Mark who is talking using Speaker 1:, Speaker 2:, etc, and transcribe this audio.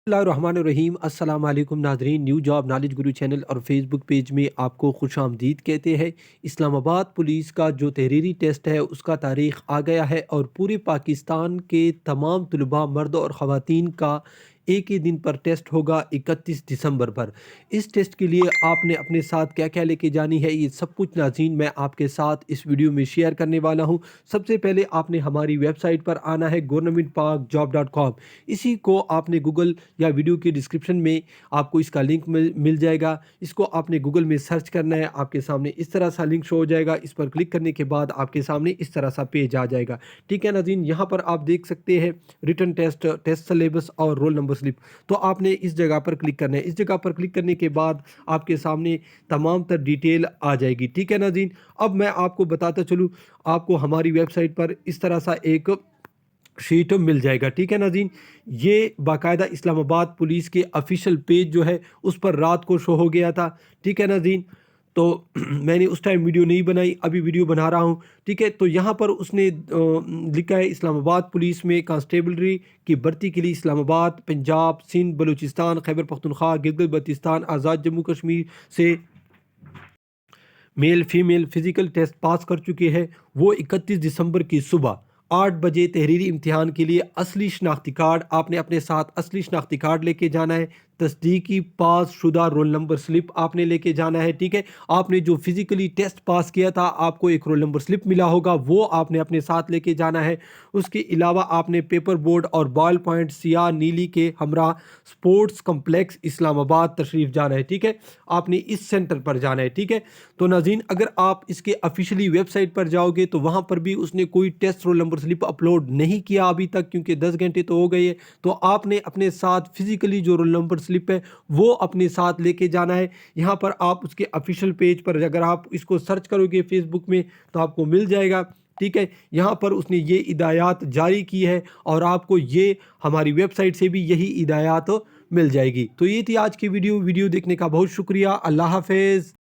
Speaker 1: बिस्मिल्लाहिर्रहमानिर्रहीम। अस्सलाम वालेकुम नाज़रीन, न्यू जॉब नॉलेज गुरु चैनल और फेसबुक पेज में आपको खुश आमदीद कहते हैं। इस्लामाबाद पुलिस का जो तहरीरी टेस्ट है उसका तारीख़ आ गया है और पूरे पाकिस्तान के तमाम तलबा मर्द और ख़वातीन का एक ही दिन पर टेस्ट होगा 31 दिसंबर पर। इस टेस्ट के लिए आपने अपने साथ क्या क्या लेके जानी है, ये सब कुछ नाज़रीन मैं आपके साथ इस वीडियो में शेयर करने वाला हूँ। सबसे पहले आपने हमारी वेबसाइट पर आना है governmentparkjob.com। इसी को आपने गूगल या वीडियो के डिस्क्रिप्शन में आपको इसका लिंक मिल जाएगा। इसको आपने गूगल में सर्च करना है, आपके सामने इस तरह सा लिंक शो हो जाएगा। इस पर क्लिक करने के बाद आपके सामने इस तरह सा पेज आ जाएगा। ठीक है नाज़रीन, यहाँ पर आप देख सकते हैं रिटन टेस्ट, टेस्ट सिलेबस और रोल नंबर स्लिप। तो आपने इस जगह पर क्लिक करना है। इस जगह पर क्लिक करने के बाद आपके सामने तमाम तर डिटेल आ जाएगी। ठीक है नाज़रीन, अब मैं आपको बताता चलूँ, आपको हमारी वेबसाइट पर इस तरह सा एक शीट मिल जाएगा। ठीक है नाज़रीन, ये बाकायदा इस्लामाबाद पुलिस के ऑफिशियल पेज जो है उस पर रात को शो हो गया था। ठीक है नाज़रीन, तो मैंने उस टाइम वीडियो नहीं बनाई, अभी वीडियो बना रहा हूँ। ठीक है, तो यहाँ पर उसने लिखा है इस्लामाबाद पुलिस में कांस्टेबलरी की भर्ती के लिए इस्लामाबाद, पंजाब, सिंध, बलूचिस्तान, खैबर पख्तूनख्वा, गिलगित बल्तिस्तान, आज़ाद जम्मू कश्मीर से male female physical test pass कर चुके हैं। वो 31 दिसंबर की सुबह 8 बजे तहरीरी इम्तिहान के लिए असली शनाख्ती कार्ड, आपने अपने साथ असली शनाख्ती कार्ड लेके जाना है। तस्दीकी पास शुदा रोल नंबर स्लिप आपने लेके जाना है। ठीक है, आपने जो फिजिकली टेस्ट पास किया था आपको एक रोल नंबर स्लिप मिला होगा, वो आपने अपने साथ लेके जाना है। उसके अलावा आपने पेपर बोर्ड और बॉल पॉइंट सियाह नीली के हमरा स्पोर्ट्स कम्प्लेक्स इस्लामाबाद तशरीफ़ जाना है। ठीक है, आपने इस सेंटर पर जाना है। ठीक है, तो नाज़रीन अगर आप इसके ऑफिशियली वेबसाइट पर जाओगे तो वहाँ पर भी उसने कोई test roll number slip upload नहीं किया अभी तक, क्योंकि 10 घंटे तो हो गए हैं। तो आपने अपने साथ फिजिकली जो रोल नंबर स्लिप है वो अपने साथ लेके जाना है। यहाँ पर आप उसके ऑफिशियल पेज पर अगर आप इसको सर्च करोगे फेसबुक में तो आपको मिल जाएगा। ठीक है, यहाँ पर उसने ये हिदायत जारी की है और आपको ये हमारी वेबसाइट से भी यही हिदायत मिल जाएगी। तो ये थी आज की वीडियो देखने का बहुत शुक्रिया। अल्लाह हाफिज़।